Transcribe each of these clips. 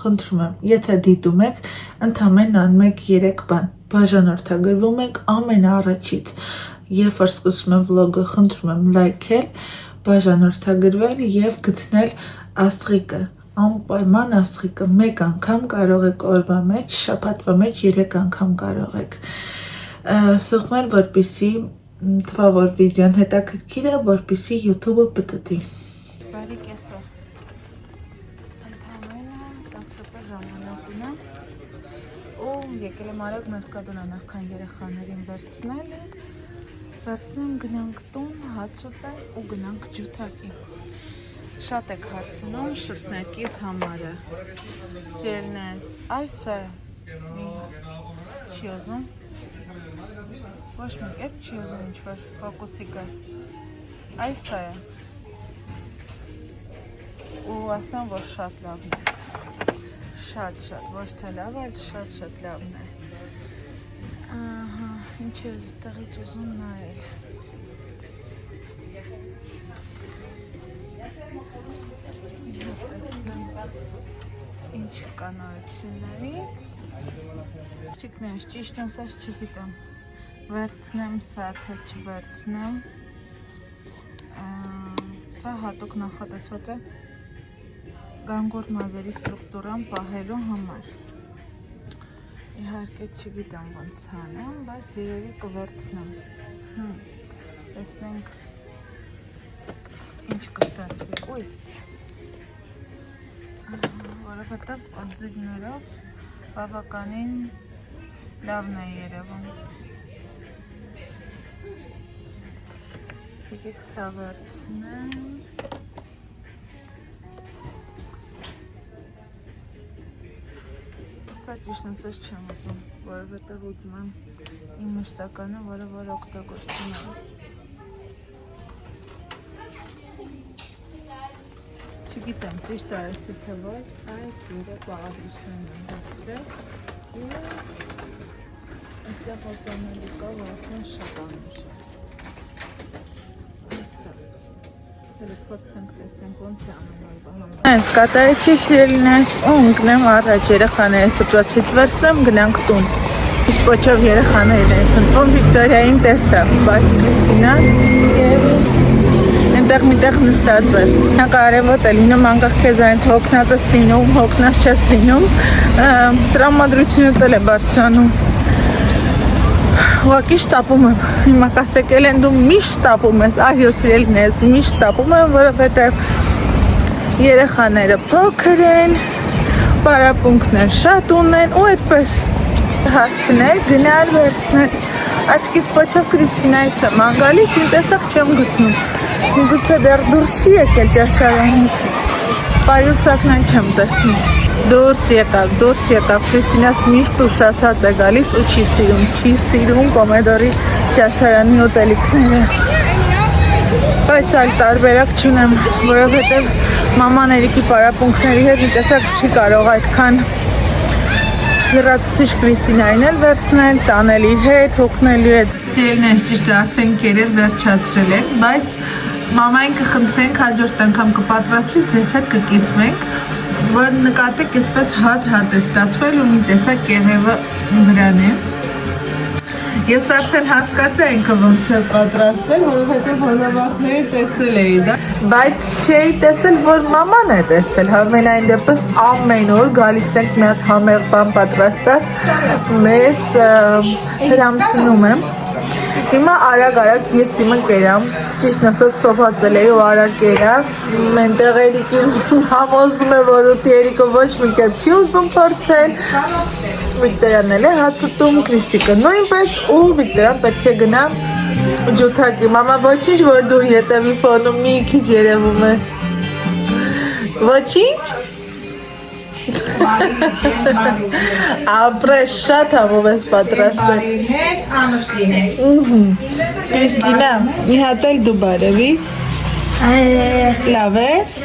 խնդրում եմ, եթե դիտում եք, ընդամենը անում եք 3 բան, բաժանորդագրվում եք ամենաառաջից, երբ որ սկսում եմ վլոգը, խնդրում եմ լայքել, բաժանորդագրվել եւ գտնել աստղիկը, անպայման աստղիկը 1 անգամ կարող եք օրվա մեջ, շաբաթվա մեջ 3 անգամ կարող եք սուղմել, որպեսզի թվա որ վիդեոն հետաքրքիր է, որպեսզի YouTube-ը պտտի։ Բարի կեսօր։ Ընդամենը 10 րոպե ժամանակ ունա ու եկել եմ արագ մերկադոնա նախքան երեխաներին վերցնեմ, գնանք տուն, հաց ուտել ու գնանք ջութակի։ Շատ եք հարցնում շրթներքից համարը։ Սիրելիներս, այս է չի ուզում։ Ոչ մի կերպ չի ուզում ինչ-որ ֆոկուսի կա։ Այս է։ Ու ասեմ, որ շատ լավն է։ Շատ, ոչ թե լավ, այլ շատ լավն է։ Ահա, ինչ է այստեղից ուզում նայել։ Ինչ կա նորություններից։ Չիկներս, ճիշտ ասած չգիտեմ։ Վերցնեմ սա, թե չվերցնեմ։ Սա հատուկ նախատեսված է գանգոր մազերի ստրուկտուրան պահելու համար։ Իհարկե չգիտեմ ոնց անեմ, բայց երևի կվերցնեմ։ Տեսնենք ինչ կստացվի։ Ուй։ Որովհետև օձիվներով բավականին լավն է երևում։ Եկեք սա վերցնեմ։ Սա ճիշտ ասած չեմ ուզում, որովհետև ուզում եմ իմ մշտականը, որը օգտագործում եմ։ Չգիտեմ, ճիշտ արեցի թե ոչ, այս 3 աղավիշներն եմ վերցրել ու այստեղ օծանելի կա, որ ասեն շատ անուշ է։ Փորձենք տեսնենք ոնց է անում։ Այս կատարեցի սիրելիներս ու ընկնեմ առաջ երեխաները սպրոցից վերցնեմ գնանք տուն։ Իսկ ոչով երեխաներն են փնտրում Վիկտորիային տեսա, բայց Կրիստինան այնտեղ միտեղ նստած է։ Նա կարևոտ է լինում, անկախ քեզ այնց հոգնած ես լինում, հոգնած չես լինում, տրամադրությունը տել է բարձրանում։ Ուղղակի շտապում եմ, հիմա կասեք են դու միշտ շտապում ես, այո սիրելիներս, միշտ շտապում եմ, որովհետև երեխաները փոքր են, պարապմունքներ շատ ունեն ու այդպես հասցնել, գնալ, վերցնել, աչքիս պոչով Կրիստինայից եմ անգալիս, մի տեսակ չեմ գտնում, միգուցե դեռ դուրս չի եկել ճաշարանից, պայուսակն այն չեմ տեսնում, դուրս եկավ, Կրիստինաս միշտ ուշացած է գալիս ու չի սիրում կոմեդորի ճաշարանի ուտելիքները, բայց այլ տարբերակ չունեմ, որովհետև մաման Էրիկի պարապմունքների հետ մի տեսակ չի կարող այդքան լրացուցիչ Կրիստինային էլ վերցնել, տանել իր հետ, հոգնելու հետ։ Սիրելիներս ճիշտ արդեն կերել վերջացրել ենք, բայց մամային կխնդրենք հաջորդ անգամ կպատրաստի, ձեզ հետ կկիսվենք, որ նկատեք այսպես հատ է ստացվել ու մի տեսակ կեղևը վրան է։ Ես արդեն հասկացա ինքը ոնց է պատրաստել, որովհետև հոլովակների տեսել էի դա, բայց չէի տեսել, որ մաման է տեսել, համենայն դեպս ամեն օր գալիս ենք մի հատ համեղ բան պատրաստած, մեզ հրամցնում եմ։ Հիմա արագ ես իմը կերամ, ճիշտ ասած սոփածել էի ու արագ կերա, մենտեղ Էրիկին համոզում է, որ ուտի Էրիկը ոչ մի կերպ չի ուզում փորձել, Վիկտորիան էլ է հաց ուտում, Կրիստիկը նույնպես ու Վիկտորիան պետք է գնա ջութակի, մամա ոչինչ, որ դու ետևի ֆոնում մի քիչ երևում ես, ոչինչ? Ապրես շատ համով ես պատրաստել։ Կրիստինա, մի հատ էլ դու բարևի։ Լավ ես։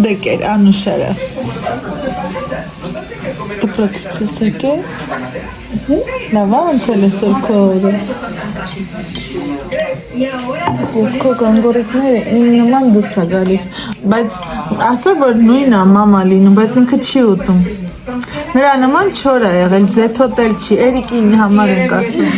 Դեկեր, անուշարը։ Դպրոցից ես եկել։ Լավ ոնց էլ ես քո օրը։ Ես քո գանգորիկները իմ նման դուրս է գալիս։ բայց ասա որ նույնն է մամա լինում, բայց ինքը չի ուտում։ Նրա նման չոր է եղել, ձեթոտել չի, Էրիկին համար ենք ասում։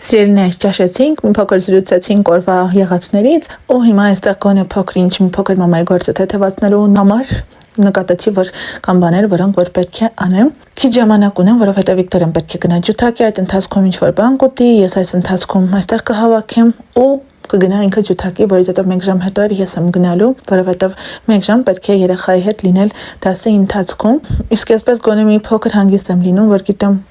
Սիրելիներ, ճաշեցինք, մի փոքր զրուցեցինք օրվա եղածներից, ու հիմա այստեղ գոնե փոքր-ինչ մի փոքր մամայի գործը թեթևացնելու համար նկատեցի, որ կան բաներ, որոնք որ պետք է անեմ։ Քիչ ժամանակ ունեմ, որովհետև Վիկտորիան պետք է գնա ջութակի, այդ ընթացքում ինչ-որ բան կուտի, ես այս ընթացքում այստեղ կհավաքեմ ու կգնա ինքը ջութակի, որից հետո 1 ժամ հետո ես եմ գնալու, որովհետև 1 ժամ պետք է երեխայի հետ լինել դասի ընթացքում։ Իսկ այսպես գոնե մի փոքր հանգիստ եմ լինում, որ գիտեմ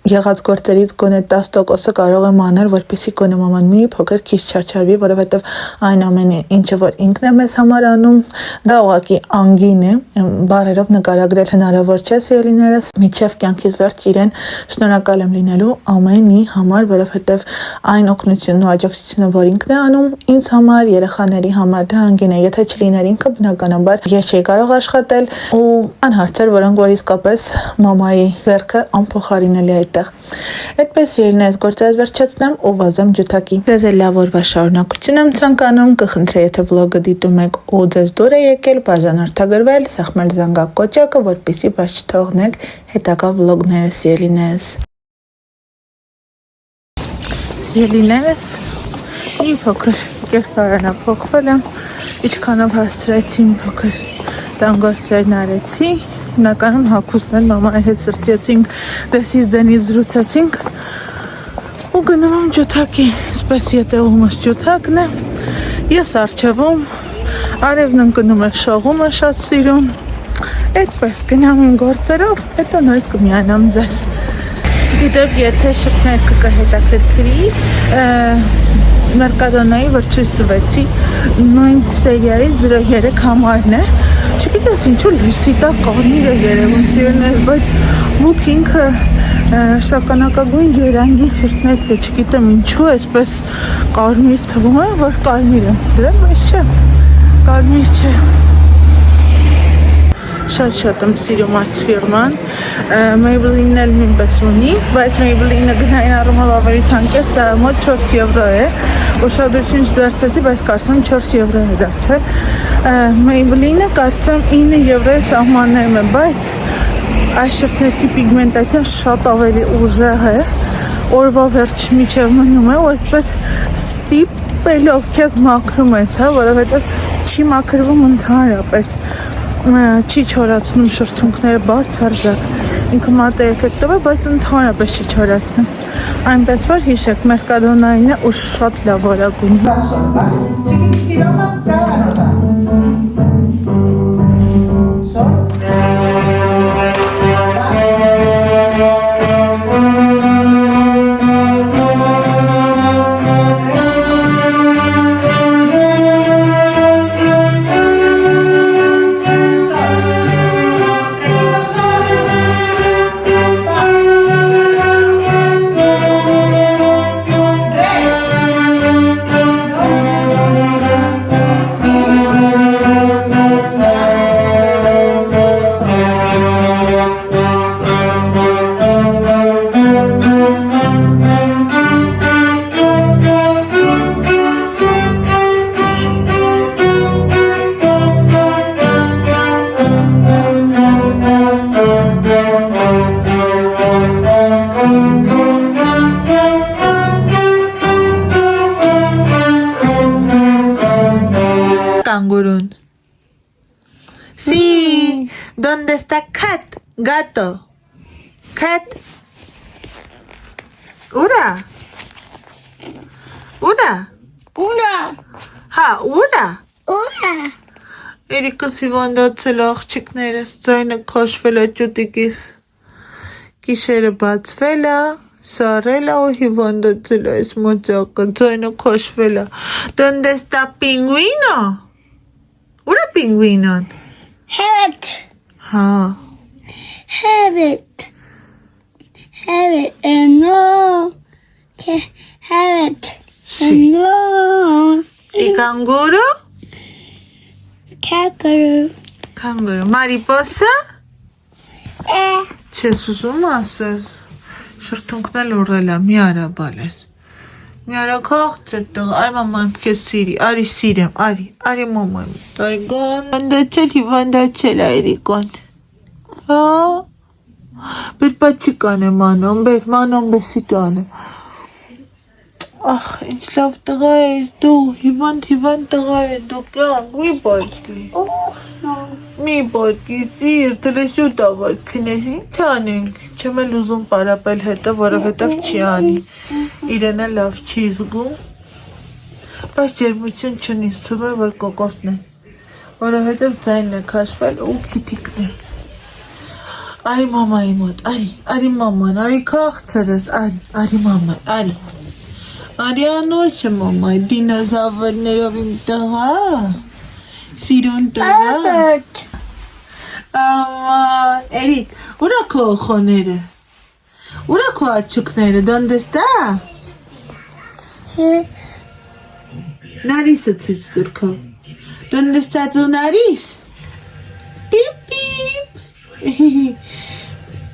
եղած գործերից գոնե 10%-ը կարող եմ անել, որպեսզի գոնե մաման մի փոքր քիչ չարչարվի, որովհետև այն ամենը, ինչը որ ինքն է մեզ համար անում, դա ուղղակի անգին է, բառերով նկարագրել հնարավոր չէ, սիրելիներս, միջև կյանքից վերջ իրեն շնորհակալ եմ լինելու ամենի համար, որովհետև այն օգնությունն ու աջակցությունը, որ ինքն է անում ինձ համար, երեխաների համար, դա անգին է, եթե չլիներ ինքը, բնականաբար ես չէի կարող աշխատել ու անհարցեր, որոնք որ իսկապես մամայի վերքը անփոխարինելի է այդտեղ։ Այդպես ելնես գործած վերջացնեմ ու վազեմ ջութակի։ Ձեզ էլ լավ օրվա շարունակություն եմ ցանկանում, կխնդրեի եթե վլոգը դիտում եք ու ձեզ դուր է եկել, բաժանորդագրվել, սեղմել զանգակոճակը, որպեսզի բաց չթողնեք հետագա վլոգները սիրելիներս։ Սիրելիներս, մի փոքր կեսարանը փոխվել եմ, ինչքանով հասցրեցի մի փոքր տանգործերն արեցի, հիմնականում հագուստներ մամայի հետ սրճեցինք, դեսից դենից զրուցեցինք ու գնում եմ ջութակի, սպես ետեղումս ջութակն է, ես արջևում, արևն ընկնում է շողում է շատ սիրուն, այդպես գնամ իմ գործերով, հետո նորից կմիանամ ձեզ։ Գիտեք, եթե շրթներ կհետաքրքրի, Մերկադոնայի որ ցույց տվեցի, նույն սերիայի 03 համարն է, չգիտես ինչու լույսի տակ կարմիր է երևում սիրելիներ, բայց մուք ինքը շագանակագույն երանգի շրթներ թե չգիտեմ ինչու այսպես կարմիր թվում է, որ կարմիր է, դրան բայց չէ, կարմիր չէ։ Շատ եմ սիրում այս ֆիրման, Maybelline-ն էլ նույնպես ունի, բայց Maybelline-ը գնային առումով ավելի թանկ է, սա մոտ 4 եվրո է, ուշադրություն չդարձեցի, բայց կարծեմ 4 եվրո է դարձել, Maybelline-ը կարծեմ 9 եվրոյի սահմաններում է, բայց այս շրթների պիգմենտացիան շատ ավելի ուժեղ է, օրվա վերջ միջև մնում է, ու այսպես ստիպելով քեզ մաքրում ես, որովհետև չի մաքրվում ընդհանրապես, չի չորացնում շրթունքները բացարձակ, ինքը մատե էֆեկտով է, բայց ընդհանրապես չի չորացնում, այնպես որ հիշեք, Մերկադոնային է ու շատ լավ որակույն է։ Cangurún. Sí, ¿dónde está Cat? Gato. Cat. Ura. Ura. Ura. Ha, ura. Ura. Երիկս հիվանդացել աղջիկներս, ձայնը քաշվել է ճուտիկիս, կիշերը բացվել է, սարել է ու հիվանդացել է այս մոծակը, ձայնը քաշվել է։ ¿Dónde está Pingüino? Ուր է Pingüinon? Have Հա։ it. No. Have it. Sí. No. ¿Y canguro? Kangaroo. Canguro. Mariposa? Չես ուզում ասես։ Շրթունքն էլ ուռել է, մի արա բալես։ Միարա քաղցր տղա, այ մաման քեզ սիրի, արի սիրեմ, արի մաման, այգան, հիվանդացել այրիկոն, հա, բերպացի կանը մանոն բեսի կանը, ախ, ինչ լավ տղա ես դու, հիվանդ տղա ես դու կյանք, մի բարկի, ծիր, տրեսուտ ավար կնես, ինչ անենք, չեմ էլ ուզում պարապել հետը, որովհետև չի անի, իրենը լավ չի զգում, բայց ջերմություն չունի, սում է, որ կոկորտն է, որովհետև ձայնն է քաշվել ու քիթիկն է, արի մամայի մոտ, արի մաման, արի քաղցրս, արի մաման, արի անորջը մամայի, դինոզավրներով իմ տղա, սիրուն տղա, aman, Erik, ura cojonere, ura coachucnere, ¿dónde está? Nariz Turco, ¿dónde está tu nariz? Pip, pip,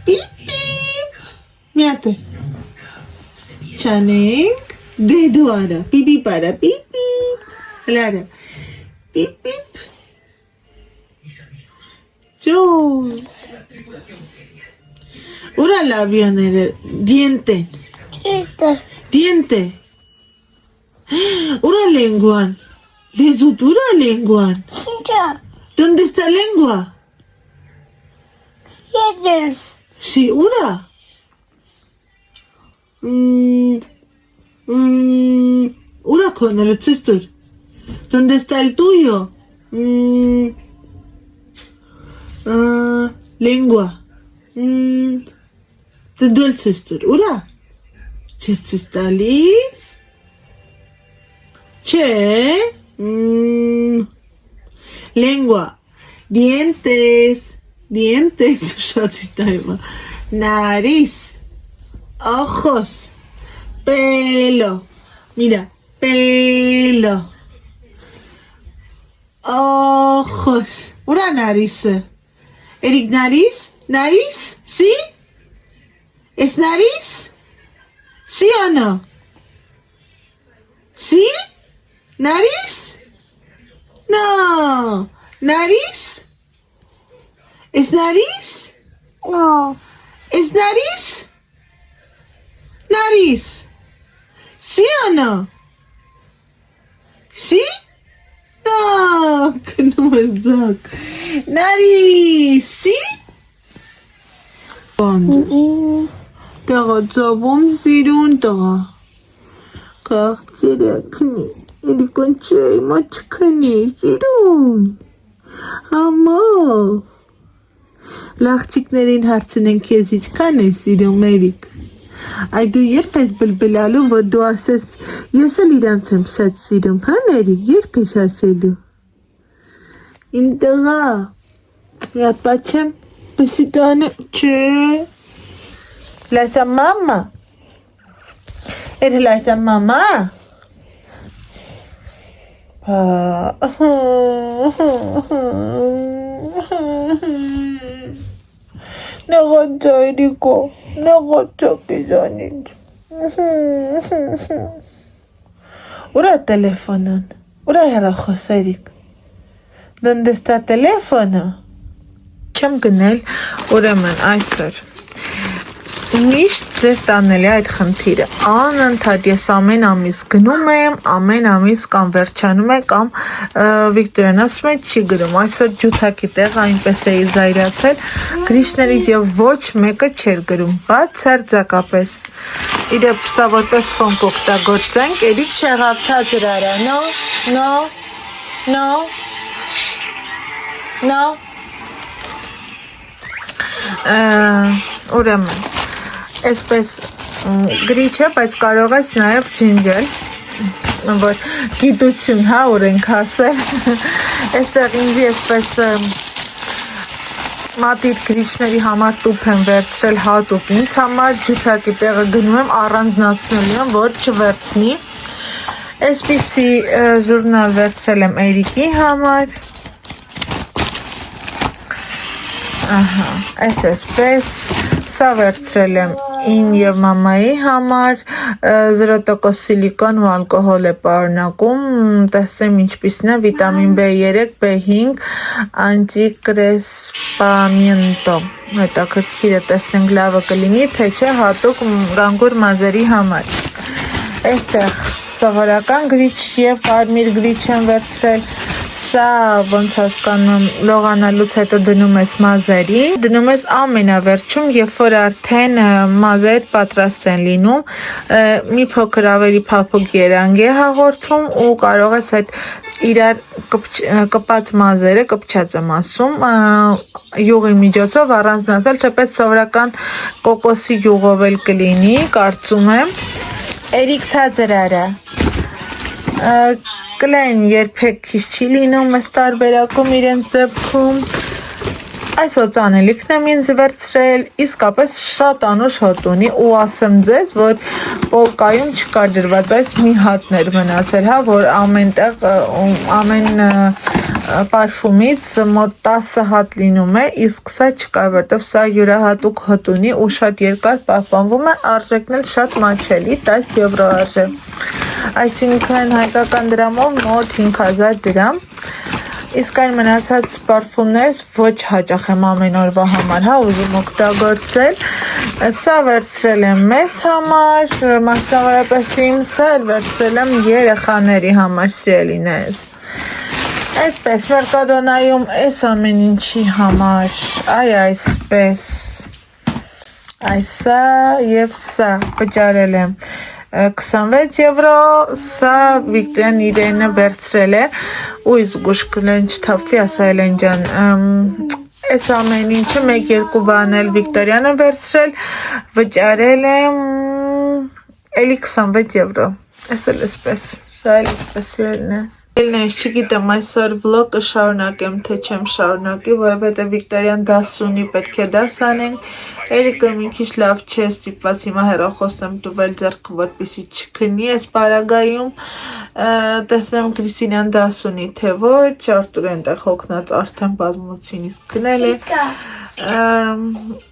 pip, pip, mírate, Chaneng, dedo ahora, pipi para, pip, pip, claro, pip, pip. Yo. Ura labionere, diente. Diente. Ura lenguan. Lesutura lenguan. ¿Dónde está lengua? Sí, ura. Ura con el sustur. ¿Dónde está el tuyo? Lengua. Te duele sustur, ura? Ce sustalis? Ce? Lengua. Dientes. Nariz. Ojos. Pelo. Mira, pelo. Ojos. Ura nariz. Erik, nariz? ¿Nariz? ¿Sí? ¿Es nariz? ¿Sí o no? ¿Sí? ¿Nariz? No. ¿Nariz? ¿Es nariz? No. ¿Es nariz? Nariz. ¿Sí o no? ¿Sí? No, que no me saca. Nariz, ¿sí? Tara zabum sirun tara. Kahçere kni. Eli konçay maçkani sirun. Ama. Լախցիկներին հարցնեն քեզ ինչքան է սիրում Էրիկ։ Այ դու երբ ես բլբլալու, որ դու ասես ես էլ իրանց եմ շատ սիրում, հա Էրիկ, երբ ես ասելու։ Իմ տղա, մի հատ բացեմ, պեսի տանը, չէ։ Լասա մամա։ Էր լասա մամա։ Նեղացա Էրիկո, նեղացա կեզանից։ Ուրա տելեֆոնն, ուրա հեռախոս Էրիկ։ Դոնde está տելեֆոնը։ Չեմ գնել, ուրեմն այսօր։ Միշտ ձեր տանելի այդ խնդիրը, անընդհատ ես ամեն ամիս գնում եմ, ամեն ամիս կամ վերջանում է, կամ Վիկտորյան ասում է չի գրում, այսօր ջութակի տեղ այնպես էի զայրացել, գրիչներից և ոչ մեկը չէր գրում, բացարձակապես, իրեպ սա որպես ֆոն կօգտագործենք, Էրիկ չեղավ ցածր արա, ուրեմն Այսպես գրիչ է, բայց կարող ես նաև ջնջել, որ գիտություն, հա, ուրենք ասել, այստեղ ինձի այսպես մատիտ գրիչների համար տուփ եմ վերցրել հատուկ, ինձ համար ջութակի տեղը գնում եմ, առանձնացնելու եմ, որ չվերցնի, այսպիսի ժուրնալ վերցրել եմ Էրիկի համար, այսպես, սա վերցրել եմ իմ եւ մամայի համար 0% սիլիկոն ու ալկոհոլ է պարունակում, տեսնեմ ինչպիսին է, վիտամին B3, B5, անտիկրեսպամենտո, հետաքրքիր է, տեսնենք լավը կլինի, թե չէ հատուկ գանգուր մազերի համար։ Այստեղ սովորական գրիչ եւ կարմիր գրիչ եմ վերցրել, սա ոնց հասկանում լողանալուց հետո դնում ես մազերին, դնում ես ամենավերջում, երբ որ արդեն մազեր պատրաստ են լինում, մի փոքր ավելի փափուկ երանգ է հաղորդում ու կարող ես այդ իրար կպած մազերը, կպչած եմ ասում, յուղի միջոցով առանձնացնել, թեպետ սովորական կոկոսի յուղով էլ կլինի, կարծում եմ, երիք ցածր արա, կլեն երբեք քիչ չի լինում այս տարբերակում իրենց դեպքում, այսօր ծանելիքն եմ ինձ վերցրել, իսկապես շատ անուշ հոտ ունի ու ասեմ ձեզ, որ պոլկայում չկար դրված, այս մի հատներ մնացել, հա, որ ամեն պարֆումից մոտ 10 հատ լինում է, իսկ սա չկար, որտեվ սա յուրահատուկ հոտ ունի ու շատ երկար պահպանվում է, արժեքն էլ շատ մաչելի, 10 եվրո արժե, այսինքն հայկական դրամով մոտ 5000 դրամ, իսկ այն մնացած պարֆումներից ոչ հաճախ եմ ամեն օրվա համար, հա, ուզում օգտագործել, սա վերցրել եմ մեզ համար, մասնավորապես իմ, սա էլ վերցրել եմ երեխաների համար, սիրելիներս, այդպես մերկադոնայում այս ամեն ինչի համար, այսպես, այսա և սա վճարել եմ 26 եվրո, սա Վիկտորյան իրենը վերցրել է, ու զգուշ կլեն չթափվի, ասա Էլեն ջան, այս ամեն ինչը 1-2 բան էլ Վիկտորյանը վերցրել, վճարել եմ էլի 26 եվրո, այս էլ էսպես, սա էլ էսպես ելն է։ Ելնես, չգիտեմ այսօր վլոգը շարունակեմ, թե չեմ շարունակի, որովհետև Վիկտորյան դաս ունի, պետք է դաս անենք, Էրիկը մի քիչ լավ չէ, ստիպված հիմա հեռախոսն եմ տվել ձեռքը, որպեսզի չքնի այս պարագայում, տեսնեմ Կրիստինյան դաս ունի, թե ոչ, Արտուրը այնտեղ հոգնած արդեն բազմոցին իսկ քնել է,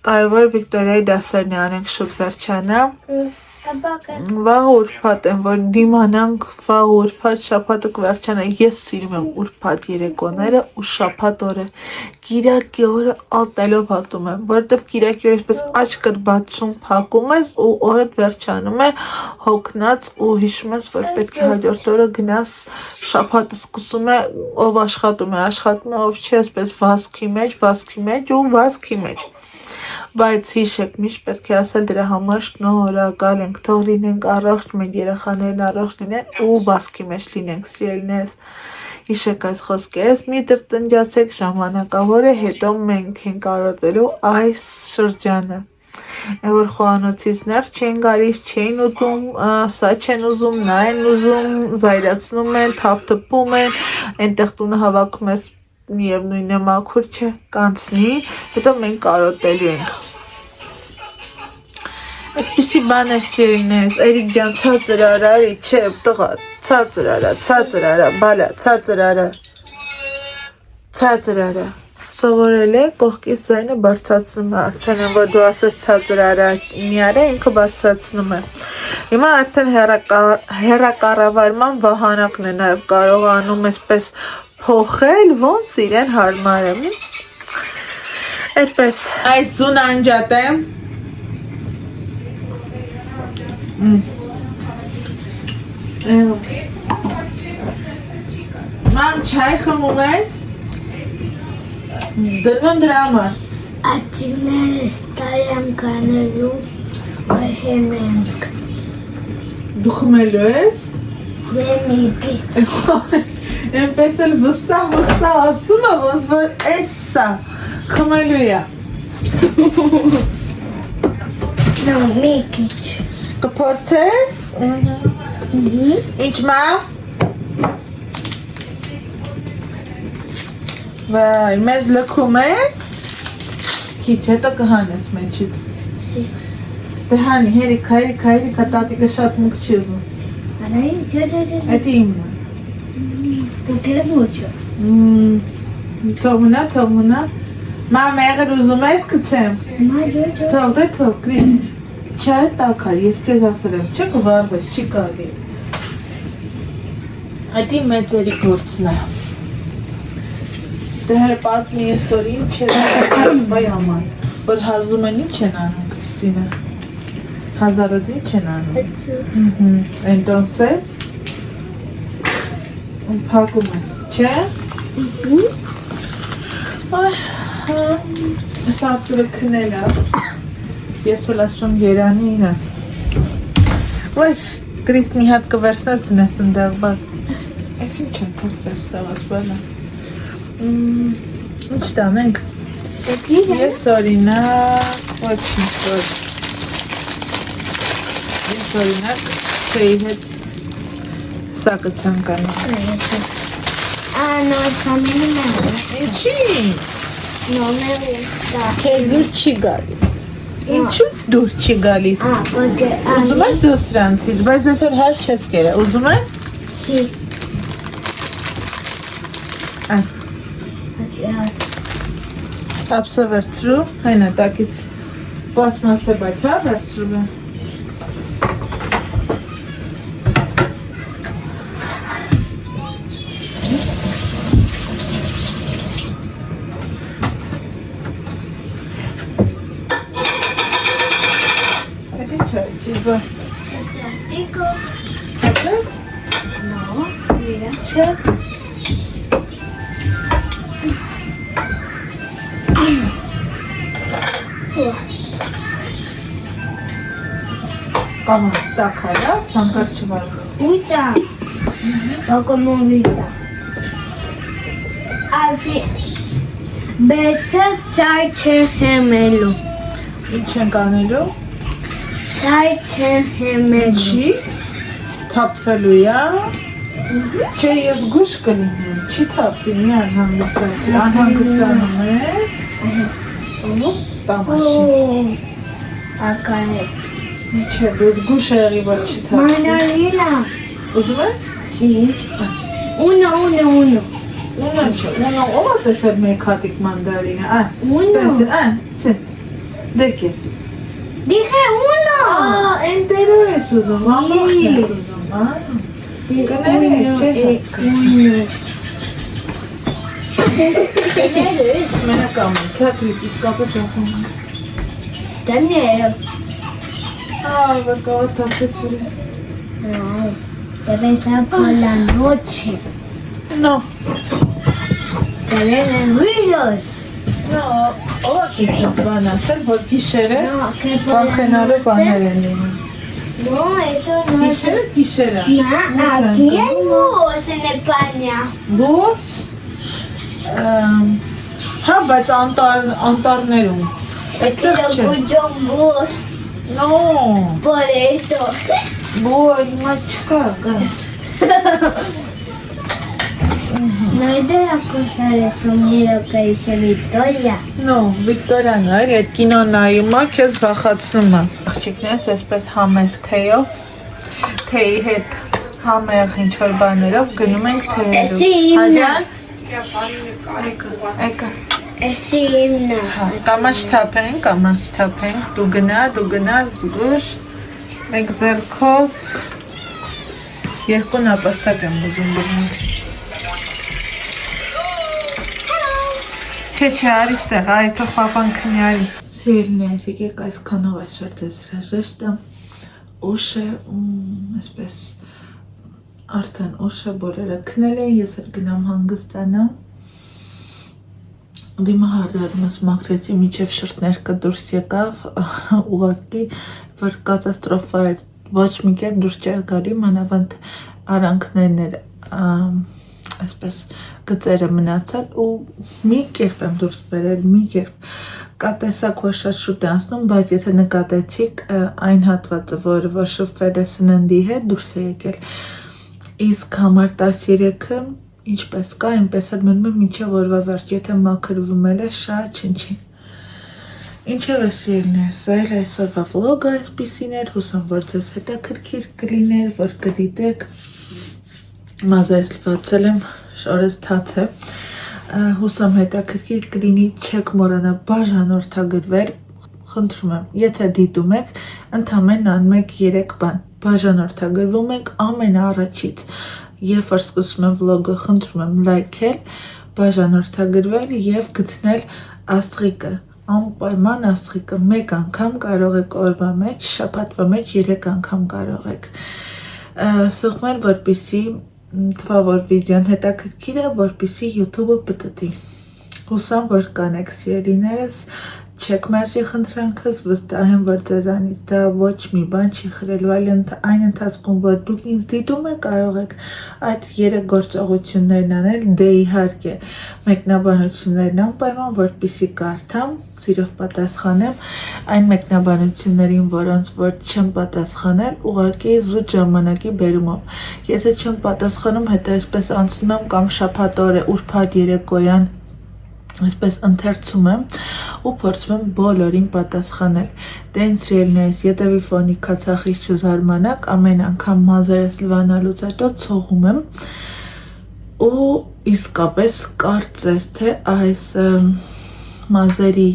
կարևոր Վիկտորիայի դասերն անենք շուտ վերջանա, վաղ ուրբաթ եմ, որ դիմանանք վաղ ուրբաթ, շաբաթը կվերջանա, ես սիրում եմ ուրբաթ երեկոները ու շաբաթ օրը, կիրակի օրը ատելով հատում եմ, որովհետև կիրակի օրը այսպես աչքդ բացում փակում ես ու օրդ վերջանում է հոգնած ու հիշում ես, որ պետք է հաջորդ օրը գնաս, շաբաթը սկսում է, ով աշխատում է, ով չի այսպես վազքի մեջ, բայց հիշեք, միշտ պետք է ասել դրա համար շնորհակալ ենք, թող լինենք առողջ, մեր երեխաներն առողջ լինեն ու վազքի մեջ լինենք, սիրելիներս, հիշեք այս խոսքերս, մի տրտնջացեք, ժամանակավոր է, հետո մենք ենք արոտելու այս շրջանը, որ խոհանոցից ներս չեն գալիս, չեն ուզում, սա չեն ուզում, նա են ուզում, զայրացնում են, թափթփում են, այնտեղ տունը հավաքում ես միևնույն է մաքուր չէ, կանցնի, հետո մենք կարոտելու ենք։ Այդպիսի բաներ սիրելիներս, Էրիկ ջան ցածր արա, չէ, տղա, ցածր արա, բալա, ցածր արա, սովորել է, կողքից ձայնը բարձրացնում է, արդեն են, որ դու ասես ցածր արա, մի արա, ինքը բարձրացնում է։ Հիմա արդեն հեռակառավարման վահանակն է նաև կարողանում այսպես փոխել, ոնց իրեն հարմար է։ Այդպես, այս ձուն անջատ է։ Մամ, չայ խմում ես։ Դրվում դրա համար։ Ատիներս տայան կանելու վահեմ ենք։ Դու խմելու ես։ Վեմիկից։ Էնպես էլ վստահ ասում է, ոնց որ էս սա խմելու է։ Նո, մի քիչ։ Կփորձես։ Ինչ մամ։ Վայ, մեզ լքում ես։ Քիչ հետո կհանես մեջից։ Դե հանի, հերիքա, տատիկը շատ մուկ չի ուզում։ Արայի, ջա։ Էդ իմն է։ Դու կերև ոչը։ Թող մնա։ Մամ, եղր ուզում ես կցեմ։ Մա, ջա։ Թող, դե թող, գրի։ Չէ, տակա, ես քեզ ասել եմ, չէ կվարվես, չի կարելի։ Այդ իմ մեծերի գործն է։ Դե հերը պատմի այսօր ինչ է վայ աման, որ հազում են ինչ են անում, Կրիստինա։ Հազարոց ինչ են անում։ Entonces, փակում ես, չէ։ Սա ապուրը քնել է։ Ես էլ ասում Երանին է։ Ոչ, Կրիստ մի հատ կվերցնես նես ընդեղ բակ։ Ես ինչ են կրծես սաղաց բանա։ Ինչ տանենք։ Ես օրինակ, ոչ ինչ որ։ Ես օրինակ չէի հետ սա կցանկանա։ No, esa misma. Ինչի։ No me gusta. Քեզ դուր չի գալիս։ Ինչու դուր չի գալիս։ Porque Ուզում ես դու սրանցից, բայց դեսօր հաշ չես կերը, ուզում ես։ sí. Այն, Adiós. ապսը վերցրու, հայնա տակից պլաստմասը բայց հա վերցրու բեն։ Այդ ինչ է, ճիզբա, Plástico. տապլեց, No, mira. չէ։ Կամաս տակարա, հանկար չվարկը։ Ahorita. Poco movida. Al fin. Vete sarche gemelo. Ինչ ենք անելու, Sarche gemelo. չի, թապվելու է, չէ ես գուշ կլինեմ, չի թապվի, մի անհանգստանում ես, տամաշի, Acá es. չէ, դուզ գուշ եղի, որ չի թապվի, Mandarina. ուզում ես, Sí. Uno. ունը չէ, ունը ով է տեսել մեկ հատիկ մանդարինը, Uno. սենց, դեք է, Dije uno. ենտերո ես ուզում, ամոխն ես ուզում, Կներես, չէ հասկացա։ Կներես, մենակ ամեն, ծակրիտ, իսկապես ախում։ También. Վկա թացեց վրի։ No. Debe ser por la noche. No, Te vienen ruidos. ով է կիսած բան ասել, որ գիշերը No, que por la վախենալու բաներ noche. են լինում։ No, eso no es. Գիշերը։ Aquí hay búhos en España. Բուս։ Հա, բայց անտառներում։ Es que Այստեղ lo չէ։ escucho un bus. No, Por eso. բուը հիմա չկա, գա։ No es de la cosa de sonido que dice Victoria. No, Վիկտորիան այր, այդ կինո նայում է, քեզ վախացնում է։ Աղջիկներս այսպես համես թեյով, թեյի հետ համեղ ինչ-որ բաներով գնում ենք թեյելու։ Էսի իմն է։ Հաջան։ Եկա։ Es himna. Հա, կամաչ թափենք, դու գնա, զգուշ, մեկ ձեռքով, երկու նապաստակ եմ ուզում բռնել։ Չէ, արի ստեղ, այ թող պապան քնի արի։ Սիրելիներ, եկեք այսքանով այսօր ձեզ հրաժեշտը, ուշ է, այսպես արդեն ուշ է, բոլորը քնել են, ես էլ գնամ հանգստանամ։ Դիմա հարդարումս մաքրեցի, միջև շրտներկը դուրս եկավ, ուղղակի, որ կատաստրոֆա էր, ոչ մի կերպ դուրս չէր գալի, մանավանդ արանքներն էր, այսպես գծերը մնացել ու մի կերպ եմ դուրս բերել, մի կերպ կատեսակ որ շատ շուտ է անցնում, բայց եթե նկատեցիք այն հատվածը, որ շփվել է սննդի հետ, դուրս է եկել, իսկ համար 13-ը ինչպես կա, այնպես էլ մնում է մինչև օրվա վերջ, եթե մաքրվում էլ է շատ չնչին։ Ինչև է սիրելիներս, այլ այսօրվա վլոգը այսպիսին էր, հուսամ որ ձեզ հետաքրքիր կլիներ, որ կդիտեք, մազայս լվացել եմ, շորս թաց է, հուսամ հետաքրքիր կլինի, չեք մոռանա բաժանորդագրվել, խնդրում եմ, եթե դիտում եք, ընդամենն անում եք 3 բան, բաժանորդագրվում եք ամենաառաջից, երբ որ սկսում եմ վլոգը, խնդրում եմ լայքել, բաժանորդագրվել եւ գտնել աստղիկը, անպայման աստղիկը, 1 անգամ կարող եք օրվա մեջ, շաբաթվա մեջ 3 անգամ կարող եք, սեղմել, որպեսզի թվա որ վիդեոն հետաքրքիր է, որպեսզի YouTube-ը պտտի, հուսամ, որ կանեք սիրելիներս, չեք մերժի խնդրանքս, վստահ եմ, որ ձեզանից դա ոչ մի բան չի խրելու, այլ այն ընթացքում, որ դուք ինձ դիտում եք, կարող եք այդ 3 գործողություններն անել, դե իհարկե մեկնաբանություններն անպայման, որպեսզի կարդամ, սիրով պատասխանեմ, այն մեկնաբանություններին, որոնց որ չեմ պատասխանել, ուղղակի զուտ ժամանակի բերումով, եթե չեմ պատասխանում, հետո այսպես անցնում եմ կամ շաբաթ-օրը ուրբաթ երեկոյան այսպես ընթերցում եմ ու փորձում եմ բոլորին պատասխանել, դե ինձ սիրելիներս, ետևի ֆոնի քացախից չզարմանաք, ամեն անգամ մազերս լվանալուց հետո ցողում եմ ու իսկապես կարծես թե այս մազերի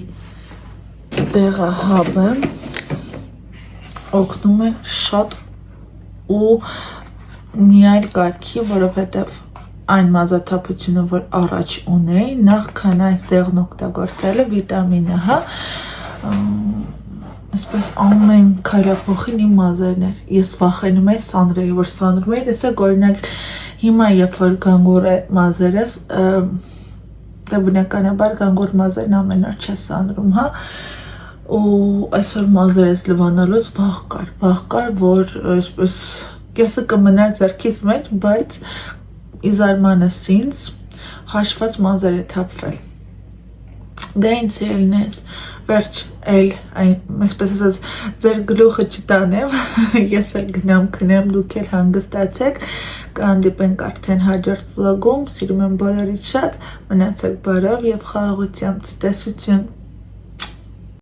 տեղահաբը օգնում է շատ ու մի այլ կարգի, որովհետև այն մազաթափությունը, որ առաջ ունեի, նախքան այս դեղն օգտագործելը վիտամինը, հա, այսպես ամեն քայլափոխին իմ մազերն էր, ես վախենում էի սանրեի, որ սանրում էի, տեսեք օրինակ հիմա երբ որ գանգուր է մազերս, դա բնականաբար գանգուր մազերն ամեն օր չես սանրում, հա, ու այսօր մազերս լվանալուց վախ կար, որ այսպես կեսը կմնար ձեռքից մեջ, բայց իզարմանս ինձ հաշված մազեր է թափվել, դե ինձ սիրելիներս, վերջ էլ, այսպես ասած, ձեր գլուխը չտանեմ, ես էլ գնամ քնեմ, դուք էլ հանգստացեք, կհանդիպենք արդեն հաջորդ վլոգում, սիրում եմ բոլորից շատ, մնացեք բարով և խաղաղությամբ, ցտեսություն։